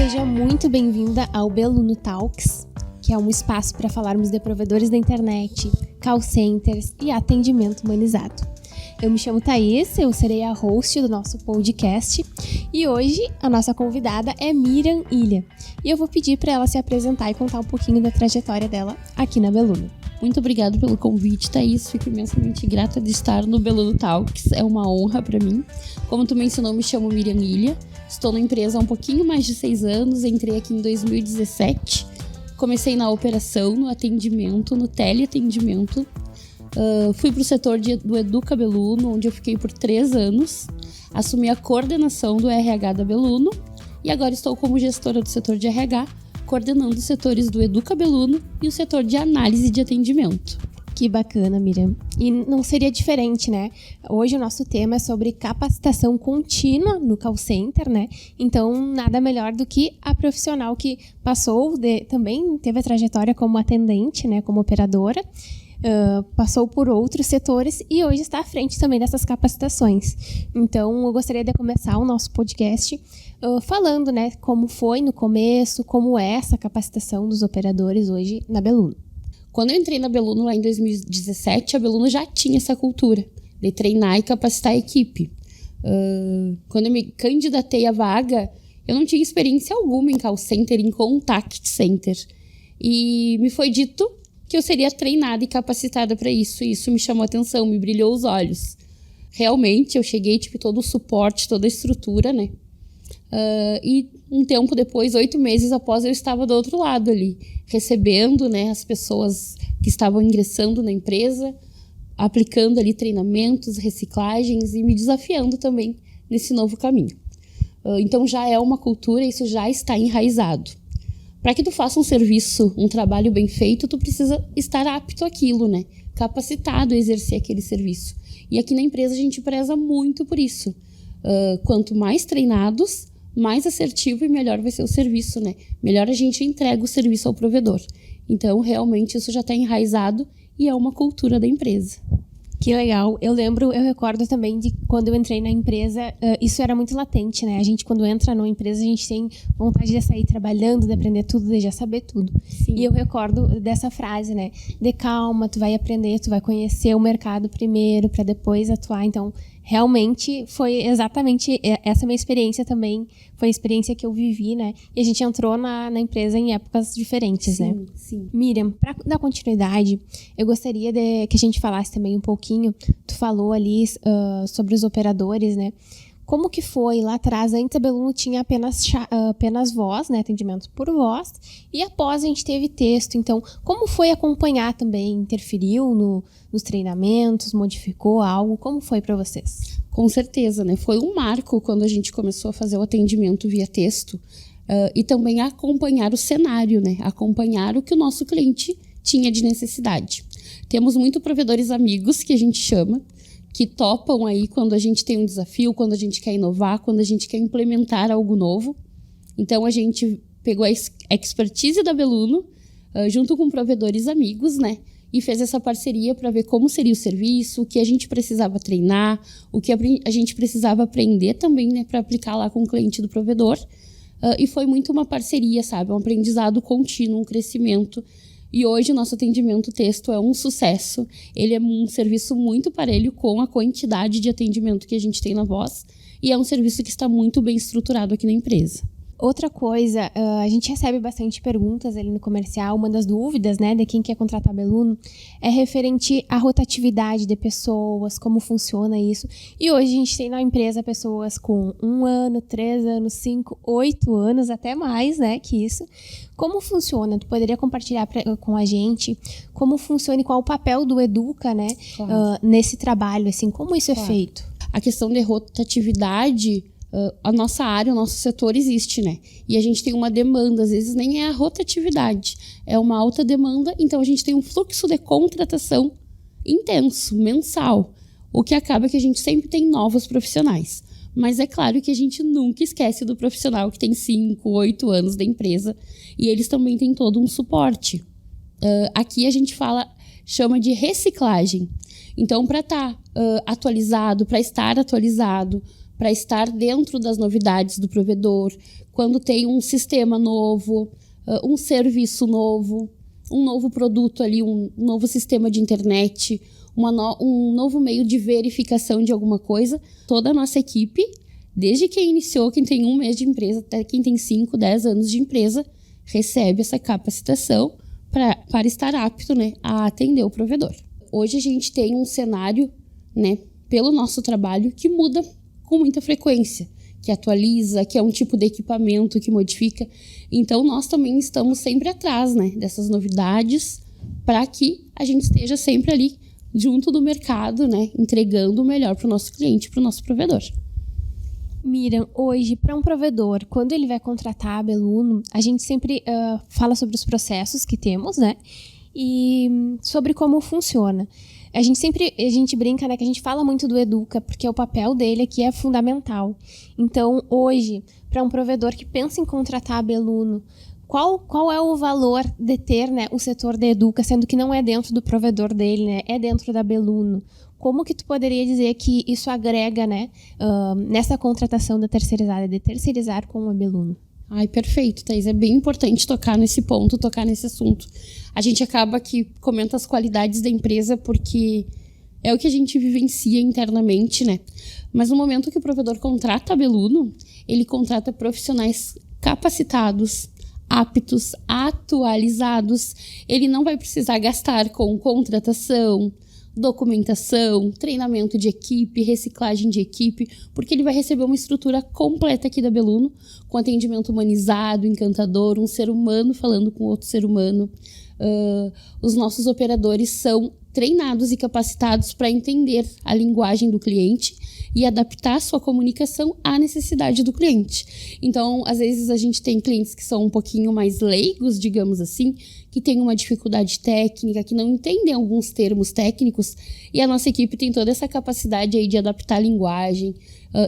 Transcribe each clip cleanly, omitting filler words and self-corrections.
Seja muito bem-vinda ao Beluno Talks, que é um espaço para falarmos de provedores da internet, call centers e atendimento humanizado. Eu me chamo Thaís, eu serei a host do nosso podcast e hoje a nossa convidada é Miriam Ilha. E eu vou pedir para ela se apresentar e contar um pouquinho da trajetória dela aqui na Beluno. Muito obrigada pelo convite, Thaís. Fico imensamente grata de estar no Beluno Talks. É uma honra para mim. Como tu mencionou, me chamo Miriam Ilha. Estou na empresa há um pouquinho mais de 6 anos. Entrei aqui em 2017. Comecei na operação, no atendimento, no teleatendimento. Fui para o setor do Educa Beluno, onde eu fiquei por 3 anos. Assumi a coordenação do RH da Beluno. E agora estou como gestora do setor de RH, coordenando os setores do Educa Beluno e o setor de análise de atendimento. Que bacana, Miriam. E não seria diferente, né? Hoje o nosso tema é sobre capacitação contínua no call center, né? Então, nada melhor do que a profissional que também teve a trajetória como atendente, né? Como operadora, passou por outros setores e hoje está à frente também dessas capacitações. Então, eu gostaria de começar o nosso podcast falando, né, como foi no começo, como é essa capacitação dos operadores hoje na Beluno. Quando eu entrei na Beluno lá em 2017, a Beluno já tinha essa cultura de treinar e capacitar a equipe. Quando eu me candidatei à vaga, eu não tinha experiência alguma em call center, em contact center. E me foi dito que eu seria treinada e capacitada para isso. E isso me chamou a atenção, me brilhou os olhos. Realmente, eu cheguei, todo o suporte, toda a estrutura, né? E um tempo depois, 8 meses após, eu estava do outro lado ali, recebendo, né, as pessoas que estavam ingressando na empresa, aplicando ali treinamentos, reciclagens e me desafiando também nesse novo caminho. Então já é uma cultura, isso já está enraizado. Para que tu faça um serviço, um trabalho bem feito, tu precisa estar apto àquilo, né? Capacitado a exercer aquele serviço. E aqui na empresa a gente preza muito por isso. Quanto mais treinados, mais assertivo e melhor vai ser o serviço, né? Melhor a gente entrega o serviço ao provedor. Então, realmente, isso já está enraizado e é uma cultura da empresa. Que legal. Eu recordo também de quando eu entrei na empresa, isso era muito latente, né? A gente, quando entra numa empresa, a gente tem vontade de sair trabalhando, de aprender tudo, de já saber tudo. Sim. E eu recordo dessa frase, né? De calma, tu vai aprender, tu vai conhecer o mercado primeiro, para depois atuar. Então, realmente, foi exatamente essa minha experiência também. Foi a experiência que eu vivi, né? E a gente entrou na empresa em épocas diferentes, sim, né? Sim. Miriam, para dar continuidade, eu gostaria que a gente falasse também um pouquinho. Tu falou ali sobre os operadores, né? Como que foi lá atrás? Antes a Beluno tinha apenas voz, né? Atendimento por voz. E após a gente teve texto. Então, como foi acompanhar também? Interferiu nos treinamentos? Modificou algo? Como foi para vocês? Com certeza, né? Foi um marco quando a gente começou a fazer o atendimento via texto. E também acompanhar o cenário, né? Acompanhar o que o nosso cliente tinha de necessidade. Temos muitos provedores amigos, que a gente chama, que topam aí quando a gente tem um desafio, quando a gente quer inovar, quando a gente quer implementar algo novo. Então, a gente pegou a expertise da Beluno, junto com provedores amigos, né? E fez essa parceria para ver como seria o serviço, o que a gente precisava treinar, o que a gente precisava aprender também, né? Para aplicar lá com o cliente do provedor. E foi muito uma parceria, sabe? Um aprendizado contínuo, um crescimento. E hoje o nosso atendimento texto é um sucesso. Ele é um serviço muito parelho com a quantidade de atendimento que a gente tem na voz. E é um serviço que está muito bem estruturado aqui na empresa. Outra coisa, a gente recebe bastante perguntas ali no comercial. Uma das dúvidas, né, de quem quer contratar a Beluno é referente à rotatividade de pessoas, como funciona isso. E hoje a gente tem na empresa pessoas com 1 ano, 3 anos, 5, 8 anos, até mais, né, que isso. Como funciona? Tu poderia compartilhar com a gente como funciona e qual o papel do Educa, né, claro, nesse trabalho, assim, como isso é feito? A questão de rotatividade, a nossa área, o nosso setor existe, né? E a gente tem uma demanda, às vezes nem é a rotatividade, é uma alta demanda, então a gente tem um fluxo de contratação intenso, mensal, o que acaba que a gente sempre tem novos profissionais. Mas é claro que a gente nunca esquece do profissional que tem 5, 8 anos da empresa e eles também têm todo um suporte. Aqui a gente chama de reciclagem. Então, para estar atualizado, para estar atualizado, para estar dentro das novidades do provedor, quando tem um sistema novo, um serviço novo, um novo produto ali, um novo sistema de internet, um novo meio de verificação de alguma coisa. Toda a nossa equipe, desde quem iniciou, quem tem 1 mês de empresa, até quem tem 5, 10 anos de empresa, recebe essa capacitação para estar apto, né, a atender o provedor. Hoje a gente tem um cenário, né, pelo nosso trabalho, que muda com muita frequência, que atualiza, que é um tipo de equipamento que modifica. Então, nós também estamos sempre atrás, né, dessas novidades, para que a gente esteja sempre ali junto do mercado, né, entregando o melhor para o nosso cliente, para o nosso provedor. Miriam, hoje, para um provedor, quando ele vai contratar a Beluno, a gente sempre fala sobre os processos que temos, né, e sobre como funciona. A gente brinca, né, que a gente fala muito do Educa, porque o papel dele aqui é fundamental. Então, hoje, para um provedor que pensa em contratar a Beluno, qual é o valor de ter, né, o setor de Educa, sendo que não é dentro do provedor dele, né, é dentro da Beluno? Como que tu poderia dizer que isso agrega, né, nessa contratação da terceirizada, de terceirizar com a Beluno? Ai, perfeito, Thaís. É bem importante tocar nesse ponto, tocar nesse assunto. A gente acaba que comenta as qualidades da empresa porque é o que a gente vivencia internamente, né? Mas no momento que o provedor contrata a Beluno, ele contrata profissionais capacitados, aptos, atualizados. Ele não vai precisar gastar com contratação, documentação, treinamento de equipe, reciclagem de equipe, porque ele vai receber uma estrutura completa aqui da Beluno, com atendimento humanizado, encantador, um ser humano falando com outro ser humano. Os nossos operadores são treinados e capacitados para entender a linguagem do cliente e adaptar sua comunicação à necessidade do cliente. Então, às vezes a gente tem clientes que são um pouquinho mais leigos, digamos assim, que têm uma dificuldade técnica, que não entendem alguns termos técnicos, e a nossa equipe tem toda essa capacidade aí de adaptar a linguagem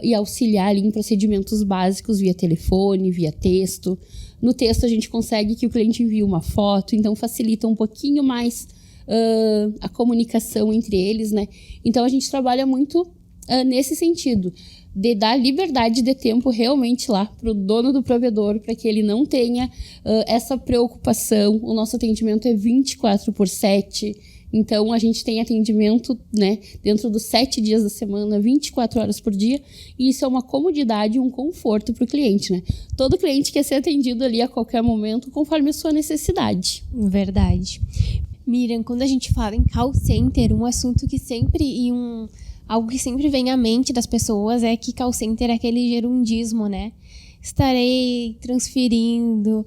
e auxiliar ali em procedimentos básicos via telefone, via texto. No texto a gente consegue que o cliente envie uma foto, então facilita um pouquinho mais a comunicação entre eles, né? Então a gente trabalha muito nesse sentido, de dar liberdade de tempo realmente lá para o dono do provedor, para que ele não tenha essa preocupação. O nosso atendimento é 24/7, então a gente tem atendimento, né, dentro dos 7 dias da semana, 24 horas por dia, e isso é uma comodidade e um conforto para o cliente, né? Todo cliente quer ser atendido ali a qualquer momento, conforme a sua necessidade. Verdade. Miriam, quando a gente fala em call center, um assunto que sempre algo que sempre vem à mente das pessoas é que call center é aquele gerundismo, né? Estarei transferindo,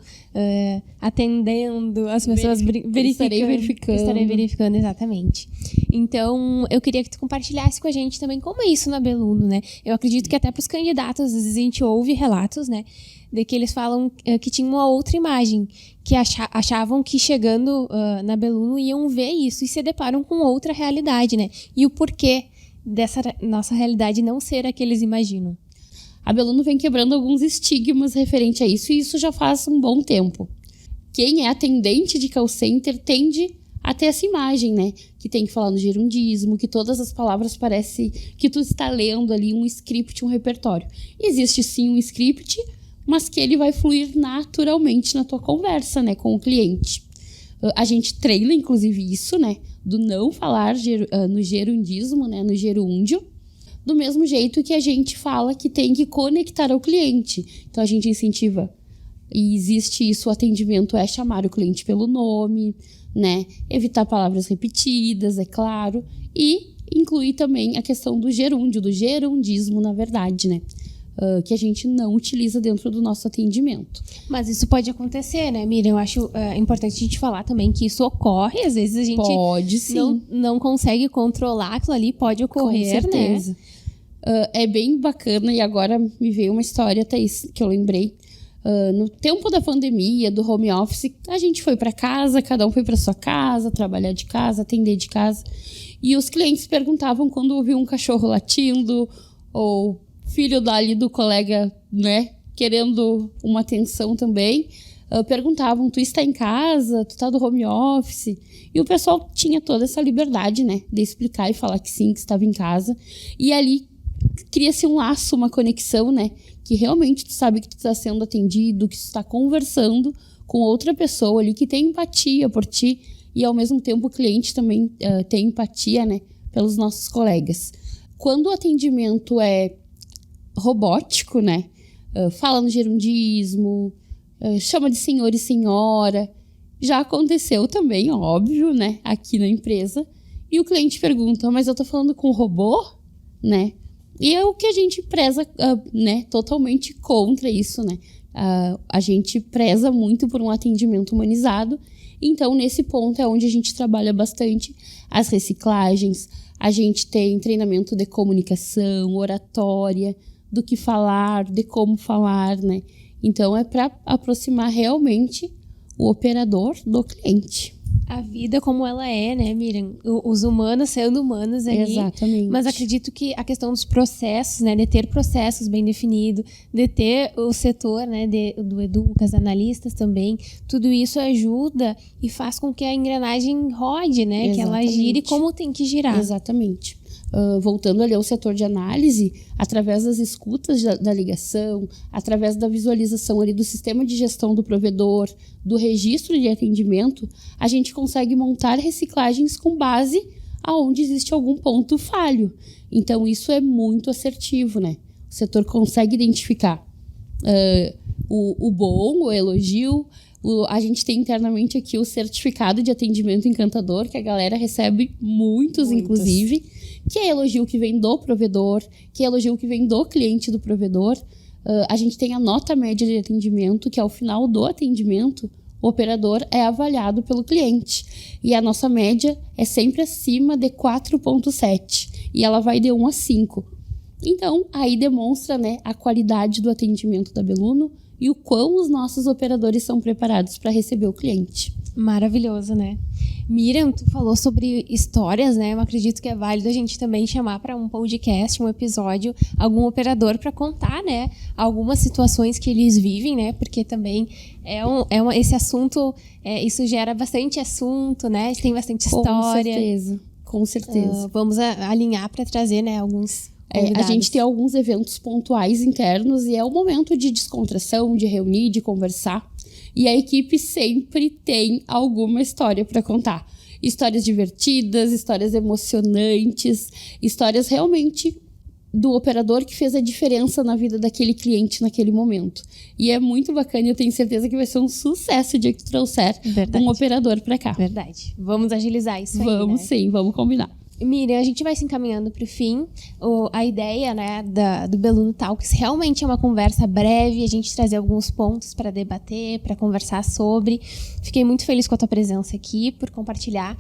atendendo, as pessoas verificando. Estarei verificando, exatamente. Então, eu queria que tu compartilhasse com a gente também como é isso na Beluno, né? Eu acredito que até para os candidatos, às vezes a gente ouve relatos, né? De que eles falam que tinha uma outra imagem, que achavam que chegando na Beluno iam ver isso e se deparam com outra realidade, né? E o porquê dessa nossa realidade não ser a que eles imaginam. A Beluno vem quebrando alguns estigmas referente a isso, e isso já faz um bom tempo. Quem é atendente de call center tende a ter essa imagem, né? Que tem que falar no gerundismo, que todas as palavras parecem que tu está lendo ali um script, um repertório. Existe sim um script, mas que ele vai fluir naturalmente na tua conversa, né, com o cliente. A gente treina, inclusive, isso, né, do não falar no gerundismo, né, no gerúndio, do mesmo jeito que a gente fala que tem que conectar ao cliente. Então, a gente incentiva, e existe isso, o atendimento é chamar o cliente pelo nome, né, evitar palavras repetidas, é claro, e incluir também a questão do gerúndio, do gerundismo, na verdade, né, que a gente não utiliza dentro do nosso atendimento. Mas isso pode acontecer, né, Miriam? Eu acho importante a gente falar também que isso ocorre, às vezes a gente pode, sim. Não consegue controlar aquilo ali, pode ocorrer, com certeza, né? É bem bacana, e agora me veio uma história, Thaís, que eu lembrei. No tempo da pandemia, do home office, a gente foi para casa, cada um foi para sua casa, trabalhar de casa, atender de casa, e os clientes perguntavam quando ouviam um cachorro latindo, ou filho dali do colega, né, querendo uma atenção também, perguntavam, tu está em casa, tu está do home office? E o pessoal tinha toda essa liberdade, né, de explicar e falar que sim, que estava em casa. E ali cria-se um laço, uma conexão, né? Que realmente tu sabe que tu tá sendo atendido, que tu está conversando com outra pessoa ali que tem empatia por ti e, ao mesmo tempo, o cliente também tem empatia, né? Pelos nossos colegas. Quando o atendimento é robótico, né? Fala no gerundismo, chama de senhor e senhora. Já aconteceu também, óbvio, né? Aqui na empresa. E o cliente pergunta, mas eu tô falando com um robô? Né? E é o que a gente preza, né? Totalmente contra isso, né? A gente preza muito por um atendimento humanizado. Então, nesse ponto é onde a gente trabalha bastante as reciclagens. A gente tem treinamento de comunicação, oratória, do que falar, de como falar, né? Então, é para aproximar realmente o operador do cliente. A vida como ela é, né, Miriam? Os humanos sendo humanos ali. Exatamente. Mas acredito que a questão dos processos, né, de ter processos bem definidos, de ter o setor, né, do Educas, analistas também, tudo isso ajuda e faz com que a engrenagem rode, né? Exatamente. Que ela gire como tem que girar. Exatamente. Voltando ali ao setor de análise, através das escutas da ligação, através da visualização ali do sistema de gestão do provedor, do registro de atendimento, a gente consegue montar reciclagens com base aonde existe algum ponto falho. Então, isso é muito assertivo, né? O setor consegue identificar o bom, o elogio. A gente tem internamente aqui o certificado de atendimento encantador, que a galera recebe muitos. Inclusive, que é elogio que vem do provedor, que é elogio que vem do cliente do provedor. A gente tem a nota média de atendimento, que ao final do atendimento, o operador é avaliado pelo cliente. E a nossa média é sempre acima de 4,7. E ela vai de 1 a 5. Então, aí demonstra, né, a qualidade do atendimento da Beluno e o quão os nossos operadores são preparados para receber o cliente. Maravilhoso, né? Miriam, tu falou sobre histórias, né? Eu acredito que é válido a gente também chamar para um podcast, um episódio, algum operador para contar, né? Algumas situações que eles vivem, né? Porque também esse assunto, isso gera bastante assunto, né? Tem bastante história. Com certeza. Vamos alinhar para trazer, né, alguns... A gente tem alguns eventos pontuais internos e é o momento de descontração, de reunir, de conversar. E a equipe sempre tem alguma história para contar. Histórias divertidas, histórias emocionantes, histórias realmente do operador que fez a diferença na vida daquele cliente naquele momento. E é muito bacana e eu tenho certeza que vai ser um sucesso o dia que tu trouxer um operador para cá. Verdade. Vamos agilizar isso aí, Vamos, né? Sim, vamos combinar. Miriam, a gente vai se encaminhando para o fim. A ideia, né, do Beluno Talks realmente é uma conversa breve, a gente trazer alguns pontos para debater, para conversar sobre. Fiquei muito feliz com a tua presença aqui, por compartilhar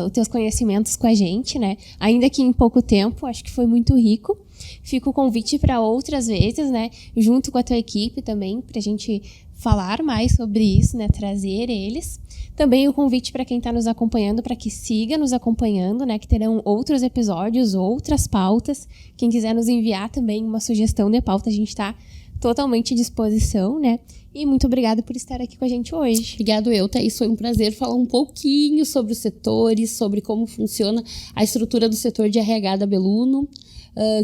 os teus conhecimentos com a gente, né? Ainda que em pouco tempo, acho que foi muito rico. Fica o convite para outras vezes, né, junto com a tua equipe também, para a gente falar mais sobre isso, né, trazer eles. Também o convite para quem está nos acompanhando, para que siga nos acompanhando, né, que terão outros episódios, outras pautas. Quem quiser nos enviar também uma sugestão de pauta, a gente está totalmente à disposição, né? E muito obrigada por estar aqui com a gente hoje. Obrigado, Thaís. Foi um prazer falar um pouquinho sobre os setores, sobre como funciona a estrutura do setor de RH da Beluno.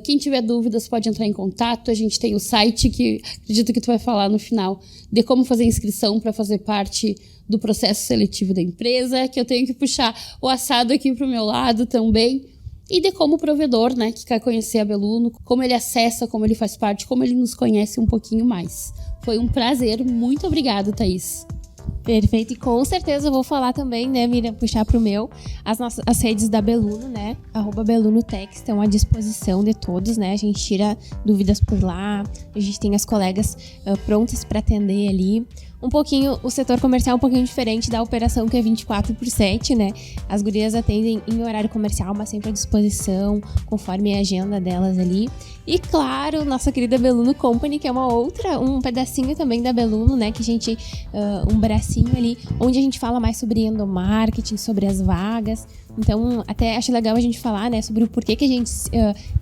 Quem tiver dúvidas pode entrar em contato. A gente tem o site, que acredito que tu vai falar no final, de como fazer inscrição para fazer parte do processo seletivo da empresa, que eu tenho que puxar o assado aqui para o meu lado também. E de como o provedor, né, que quer conhecer a Beluno, como ele acessa, como ele faz parte, como ele nos conhece um pouquinho mais. Foi um prazer. Muito obrigada, Thaís. Perfeito, e com certeza eu vou falar também, né, Miriam, puxar pro meu, as redes da Beluno, né, @BelunoTech estão à disposição de todos, né, a gente tira dúvidas por lá, a gente tem as colegas prontas para atender ali. Um pouquinho, o setor comercial é um pouquinho diferente da operação, que é 24/7, né? As gurias atendem em horário comercial, mas sempre à disposição, conforme a agenda delas ali. E, claro, nossa querida Beluno Company, que é um pedacinho também da Beluno, né? Que a gente, um bracinho ali, onde a gente fala mais sobre endomarketing, sobre as vagas. Então, até acho legal a gente falar, né, sobre o porquê que a gente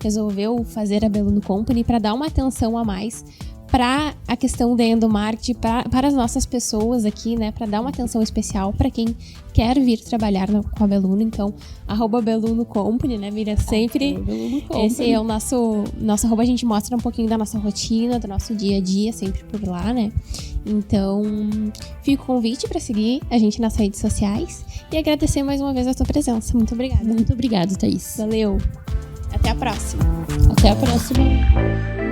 resolveu fazer a Beluno Company, para dar uma atenção a mais para a questão da endomarketing, para as nossas pessoas aqui, né, para dar uma atenção especial para quem quer vir trabalhar com a Beluno. Então, @Beluno Company, né, Miriam? Sempre esse é o nosso arroba, a gente mostra um pouquinho da nossa rotina, do nosso dia a dia, sempre por lá, né? Então, fica o convite para seguir a gente nas redes sociais e agradecer mais uma vez a tua presença. Muito obrigada. Muito obrigada, Thaís. Valeu. Até a próxima. Até a próxima.